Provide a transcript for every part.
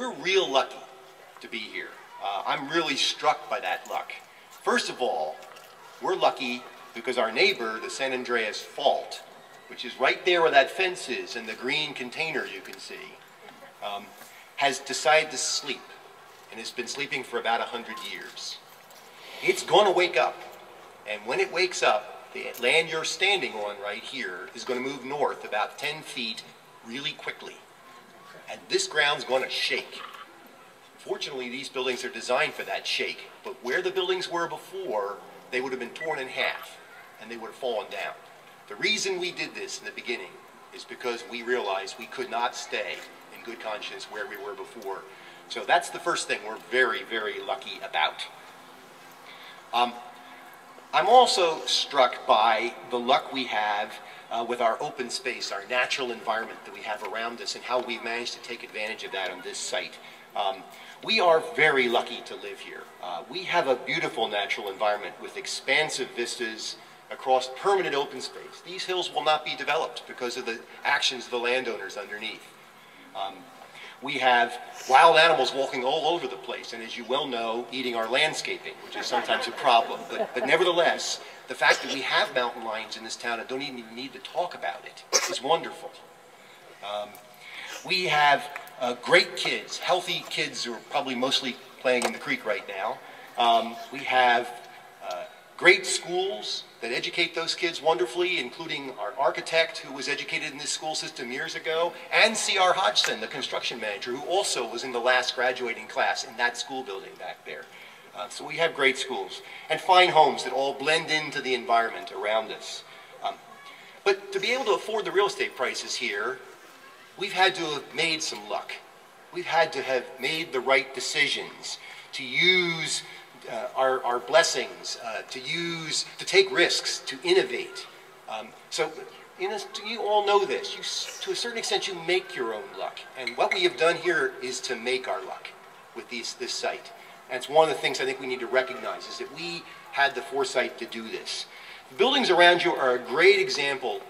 we're real lucky to be here. I'm really struck by that luck. First of all, we're lucky because our neighbor, the San Andreas Fault, which is right there where that fence is and the green container you can see, has decided to sleep and has been sleeping for about 100 years. It's going to wake up, and when it wakes up, the land you're standing on right here is going to move north about 10 feet really quickly, and this ground's going to shake. Fortunately, these buildings are designed for that shake, but where the buildings were before, they would have been torn in half, and they would have fallen down. The reason we did this in the beginning is because we realized we could not stay in good conscience where we were before. So that's the first thing we're very, very lucky about. I'm also struck by the luck we have with our open space, our natural environment that we have around us, and how we've managed to take advantage of that on this site. We are very lucky to live here. We have a beautiful natural environment with expansive vistas across permanent open space. These hills will not be developed because of the actions of the landowners underneath. We have wild animals walking all over the place, and as you well know, eating our landscaping, which is sometimes a problem. But nevertheless, the fact that we have mountain lions in this town and don't even need to talk about it is wonderful. We have great kids, healthy kids who are probably mostly playing in the creek right now. We have great schools that educate those kids wonderfully, including our architect who was educated in this school system years ago, and C.R. Hodgson, the construction manager, who also was in the last graduating class in that school building back there. So we have great schools and fine homes that all blend into the environment around us. But to be able to afford the real estate prices here, we've had to have made some luck. We've had to have made the right decisions to use our blessings, to take risks, to innovate. So you all know this. To a certain extent, you make your own luck. And what we have done here is to make our luck with this site. And it's one of the things I think we need to recognize is that we had the foresight to do this. The buildings around you are a great example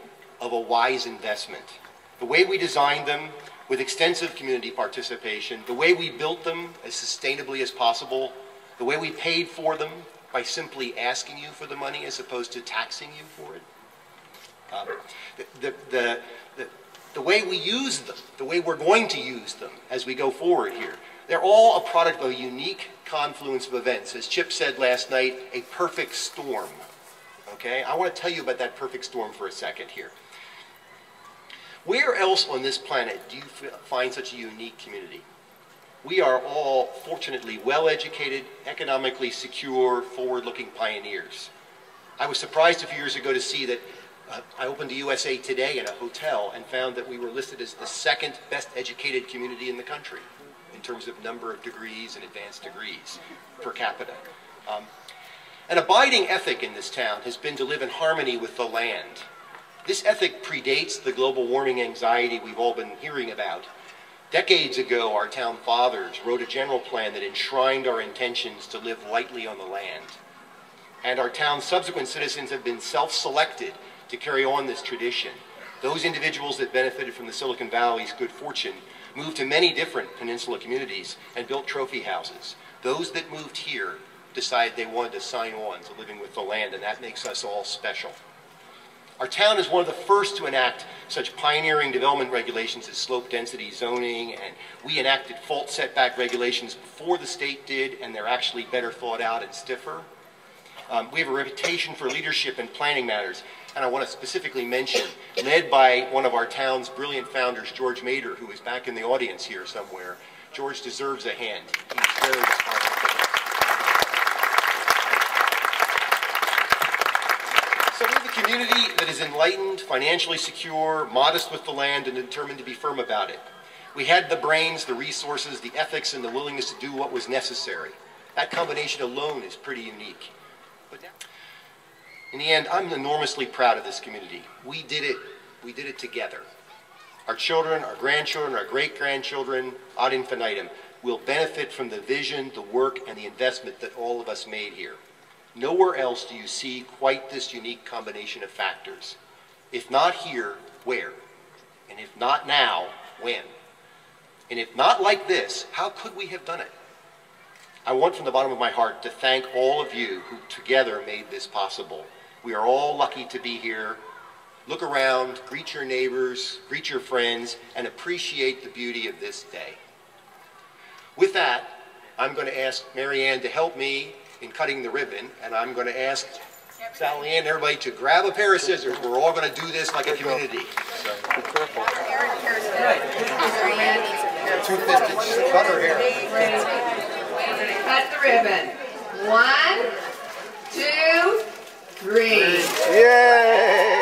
of a wise investment. The way we designed them with extensive community participation, the way we built them as sustainably as possible, the way we paid for them by simply asking you for the money as opposed to taxing you for it. The way we use them, the way we're going to use them as we go forward here, they're all a product of a unique confluence of events. As Chip said last night, a perfect storm. Okay? I want to tell you about that perfect storm for a second here. Where else on this planet do you find such a unique community? We are all, fortunately, well-educated, economically secure, forward-looking pioneers. I was surprised a few years ago to see that I opened a USA Today in a hotel and found that we were listed as the second best educated community in the country in terms of number of degrees and advanced degrees per capita. An abiding ethic in this town has been to live in harmony with the land. This ethic predates the global warming anxiety we've all been hearing about. Decades ago, our town fathers wrote a general plan that enshrined our intentions to live lightly on the land. And our town's subsequent citizens have been self-selected to carry on this tradition. Those individuals that benefited from the Silicon Valley's good fortune moved to many different peninsula communities and built trophy houses. Those that moved here decided they wanted to sign on to living with the land, and that makes us all special. Our town is one of the first to enact such pioneering development regulations as slope density zoning, and we enacted fault setback regulations before the state did, and they're actually better thought out and stiffer. We have a reputation for leadership in planning matters, and I want to specifically mention, led by one of our town's brilliant founders, George Mader, who is back in the audience here somewhere. George deserves a hand. He's very responsible. So we have a community that is enlightened, financially secure, modest with the land, and determined to be firm about it. We had the brains, the resources, the ethics, and the willingness to do what was necessary. That combination alone is pretty unique. But now, in the end, I'm enormously proud of this community. We did it. We did it together. Our children, our grandchildren, our great-grandchildren, ad infinitum, will benefit from the vision, the work, and the investment that all of us made here. Nowhere else do you see quite this unique combination of factors. If not here, where? And if not now, when? And if not like this, how could we have done it? I want from the bottom of my heart to thank all of you who together made this possible. We are all lucky to be here. Look around, greet your neighbors, greet your friends, and appreciate the beauty of this day. With that, I'm going to ask Mary Ann to help me in cutting the ribbon, and I'm going to ask Sally Ann and everybody to grab a pair of scissors. We're all going to do this like a community. So, be careful. Two-fisted. Cut her hair. We're going to cut the ribbon. 1, 2, 3. Yay!